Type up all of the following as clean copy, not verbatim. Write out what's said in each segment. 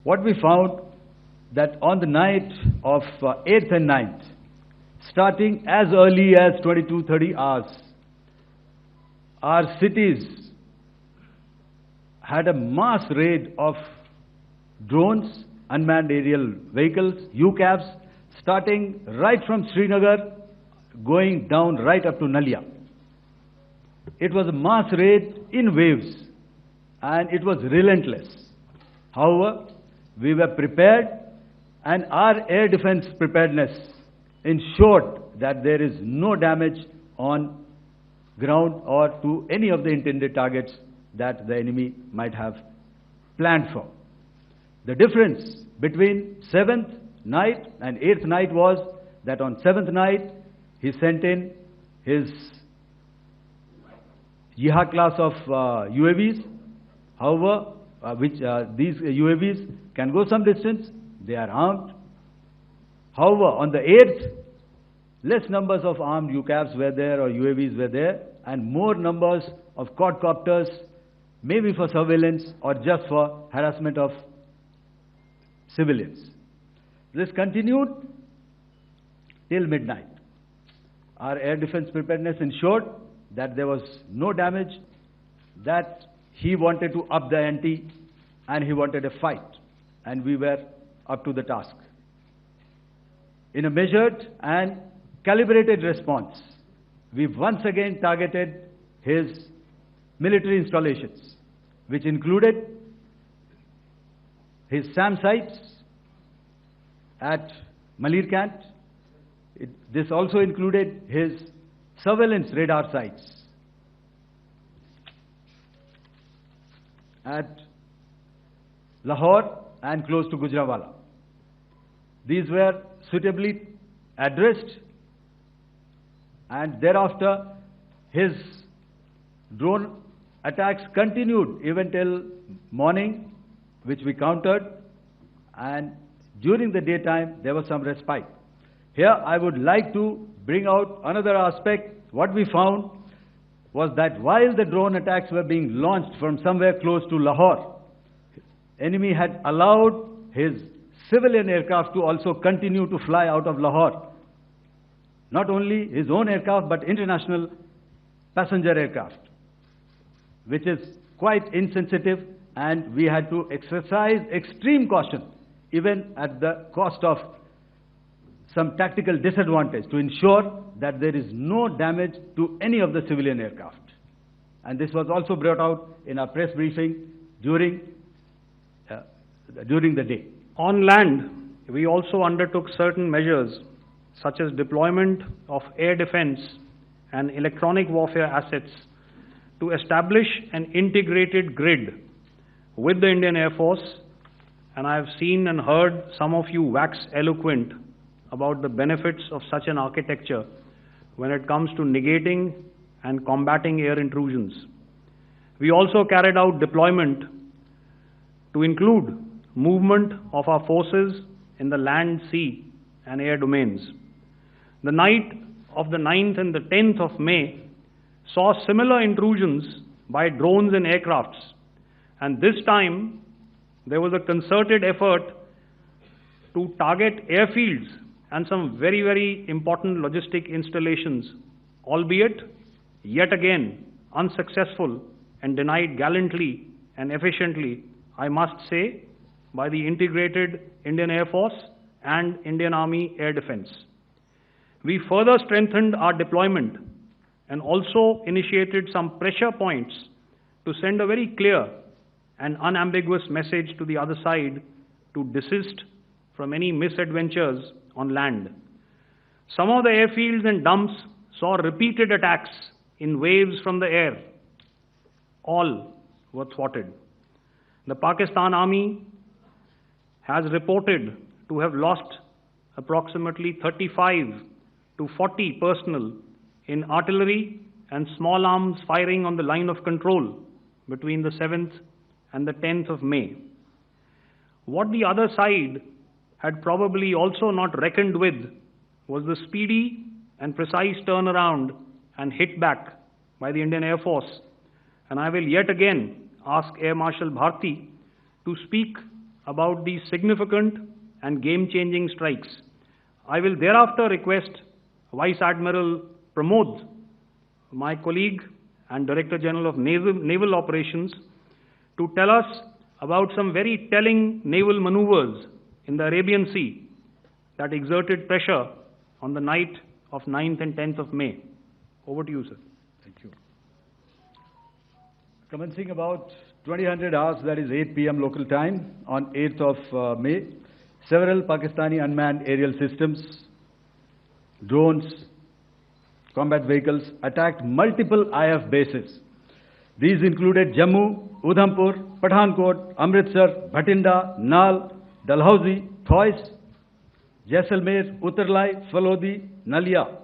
What we found that on the night of 8th and 9th, starting as early as 22:30 hours, our cities had a mass raid of drones, unmanned aerial vehicles, UCAVs, starting right from Srinagar, going down right up to Nalia. It was a mass raid in waves, and it was relentless. However, we were prepared, and our air defense preparedness ensured that there is no damage on ground or to any of the intended targets that the enemy might have planned for. The difference between 7th night and 8th night was that on 7th night, he sent in his Jihad class of UAVs. However, these UAVs can go some distance, they are armed. However, on the 8th, less numbers of armed UCAVs were there or UAVs were there, and more numbers of quadcopters, maybe for surveillance or just for harassment of civilians. This continued till midnight. Our air defense preparedness ensured that there was no damage, that he wanted to up the ante, and he wanted a fight, and we were up to the task. In a measured and calibrated response, we once again targeted his military installations, which included his SAM sites at Malirkant. This also included his surveillance radar sites at Lahore and close to Gujranwala. These were suitably addressed, and thereafter his drone attacks continued even till morning, which we countered, and during the daytime there was some respite. Here I would like to bring out another aspect. What we found was that while the drone attacks were being launched from somewhere close to Lahore, enemy had allowed his civilian aircraft to also continue to fly out of Lahore. Not only his own aircraft, but international passenger aircraft, which is quite insensitive, and we had to exercise extreme caution, even at the cost of some tactical disadvantage, to ensure that there is no damage to any of the civilian aircraft. And this was also brought out in our press briefing during the day. On land, we also undertook certain measures such as deployment of air defense and electronic warfare assets to establish an integrated grid with the Indian Air Force, and I have seen and heard some of you wax eloquent about the benefits of such an architecture when it comes to negating and combating air intrusions. We also carried out deployment to include movement of our forces in the land, sea, and air domains. The night of the 9th and the 10th of May saw similar intrusions by drones and aircrafts, and this time there was a concerted effort to target airfields and some very, very important logistic installations, albeit yet again unsuccessful and denied gallantly and efficiently, I must say, by the integrated Indian Air Force and Indian Army Air Defense. We further strengthened our deployment and also initiated some pressure points to send a very clear and unambiguous message to the other side to desist from any misadventures on land. Some of the airfields and dumps saw repeated attacks in waves from the air. All were thwarted. The Pakistan Army has reported to have lost approximately 35 to 40 personnel in artillery and small arms firing on the line of control between the 7th and the 10th of May. What the other side had probably also not reckoned with was the speedy and precise turnaround and hit back by the Indian Air Force. And I will yet again ask Air Marshal Bharti to speak about these significant and game-changing strikes. I will thereafter request Vice Admiral Pramod, my colleague and Director General of Naval Operations, to tell us about some very telling naval maneuvers in the Arabian Sea that exerted pressure on the night of 9th and 10th of May. Over to you, sir. Thank you. Commencing about 2000 hours, that is 8 p.m. local time, on 8th of May, several Pakistani unmanned aerial systems, drones, combat vehicles attacked multiple IF bases. These included Jammu, Udhampur, Pathankot, Amritsar, Bhatinda, Nal, Dalhousie, Thois, Jaisalmer, Uttarlai, Falodi, Nalia.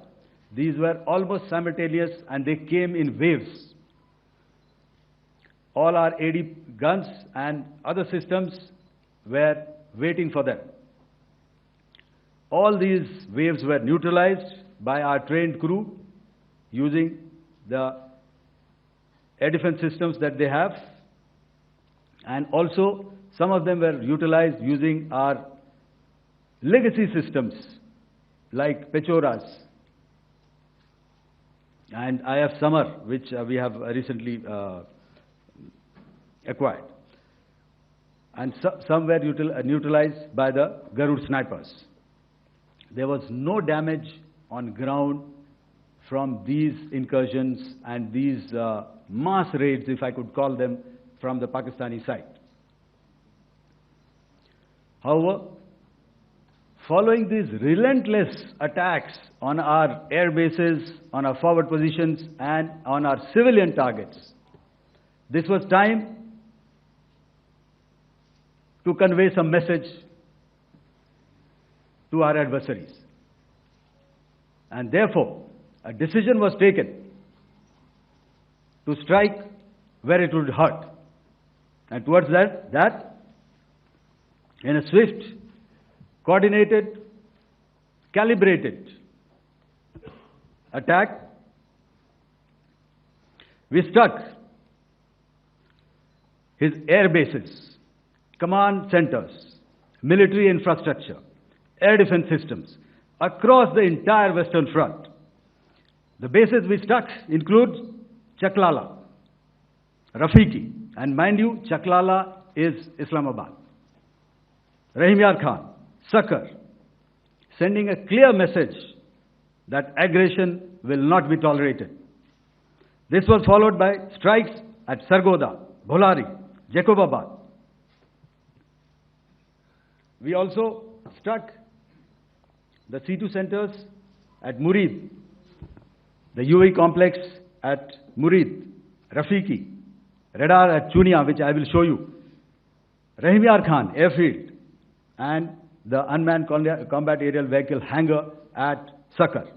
These were almost simultaneous and they came in waves. All our AD guns and other systems were waiting for them. All these waves were neutralized by our trained crew using the air defense systems that they have, and also some of them were utilized using our legacy systems like Pechoras and IF Summer, which we have recently acquired. And some were neutralized by the Garud snipers. There was no damage on ground from these incursions and these mass raids, if I could call them, from the Pakistani side. However, following these relentless attacks on our air bases, on our forward positions, and on our civilian targets, this was time to convey some message to our adversaries. And therefore, a decision was taken to strike where it would hurt. And towards that, in a swift, coordinated, calibrated attack, we struck his air bases, command centers, military infrastructure, air defense systems across the entire Western Front. The bases we struck include Chaklala, Rafiki, and mind you, Chaklala is Islamabad, Rahim Yar Khan, Sakar, sending a clear message that aggression will not be tolerated. This was followed by strikes at Sargoda, Bholari, Jacobabad. We also struck the C2 centers at Murid, the UAE complex at Murid, Rafiki, radar at Chunia, which I will show you, Rahim Yar Khan airfield, and the unmanned combat aerial vehicle hangar at Sakar.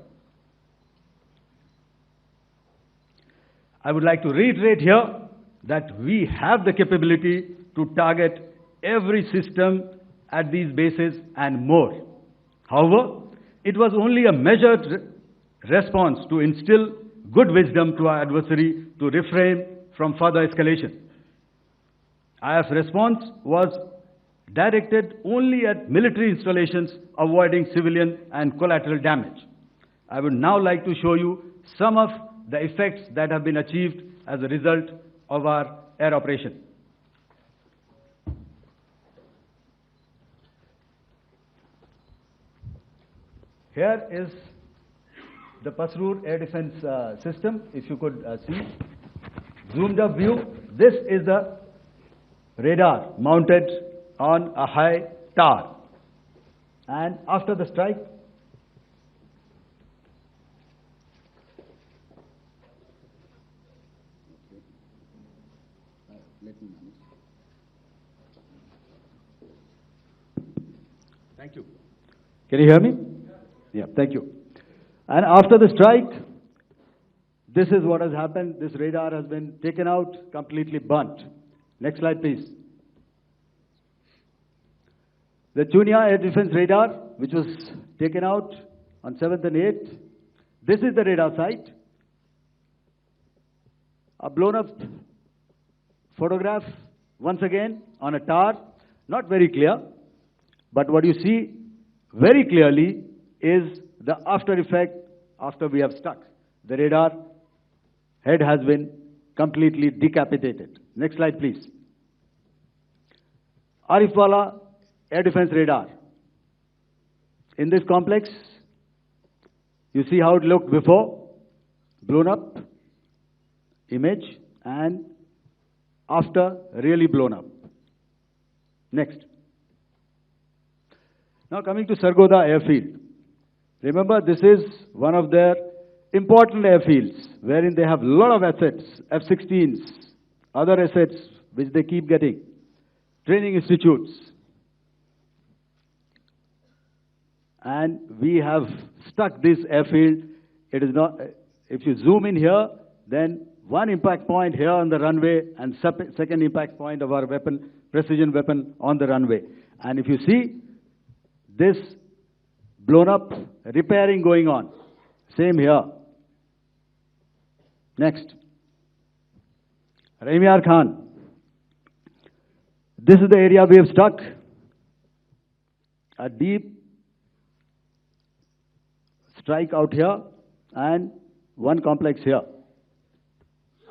I would like to reiterate here that we have the capability to target every system at these bases and more. However, it was only a measured response to instill good wisdom to our adversary to refrain from further escalation. IF's response was directed only at military installations, avoiding civilian and collateral damage. I would now like to show you some of the effects that have been achieved as a result of our air operation. Here is the Pasrur air defense system, if you could see. Zoomed up view, this is the radar mounted on a high tower. And after the strike, thank you. Can you hear me? Yeah, thank you. And after the strike, this is what has happened. This radar has been taken out, completely burnt. Next slide, please. The Chunia air defense radar, which was taken out on 7th and 8th. This is the radar site. A blown up photograph, once again, on a tower. Not very clear, but what you see very clearly is the after effect after we have struck. The radar head has been completely decapitated. Next slide, please. Arifwala air defense radar. In this complex, you see how it looked before, blown up image, and after really blown up. Next. Now coming to Sargodha airfield. Remember, this is one of their important airfields wherein they have a lot of assets, F-16s, other assets which they keep getting, training institutes. And we have stuck this airfield. It is not, if you zoom in here, then one impact point here on the runway and second impact point of our weapon, precision weapon on the runway. And if you see this blown up, repairing going on. Same here. Next. Raimiar Khan. This is the area we have struck. A deep strike out here and one complex here.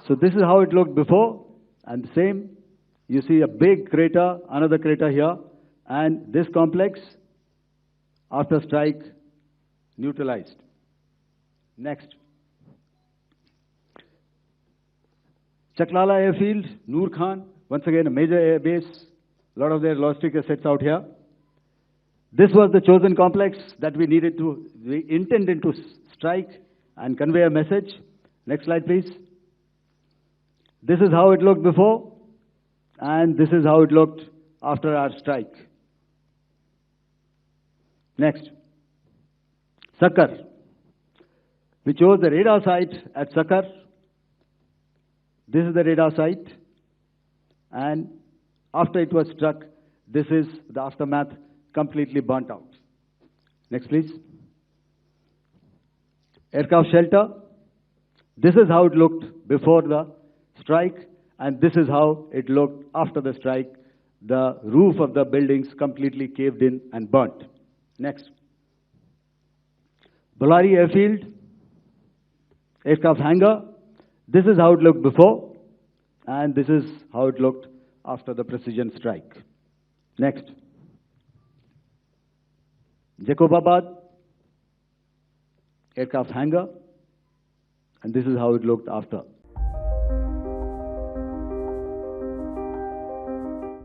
So this is how it looked before, and the same. You see a big crater, another crater here, and this complex, after strike, neutralized. Next. Chaklala airfield, Noor Khan, once again a major air base, a lot of their logistic assets out here. This was the chosen complex that we intended to strike and convey a message. Next slide, please. This is how it looked before, and this is how it looked after our strike. Next. Sakar. We chose the radar site at Sakar. This is the radar site, and after it was struck, this is the aftermath, completely burnt out. Next, please. Aircraft shelter. This is how it looked before the strike, and this is how it looked after the strike. The roof of the buildings completely caved in and burnt. Next. Ballari airfield, aircraft hangar. This is how it looked before, and this is how it looked after the precision strike. Next. Jacobabad, aircraft hangar, and this is how it looked after.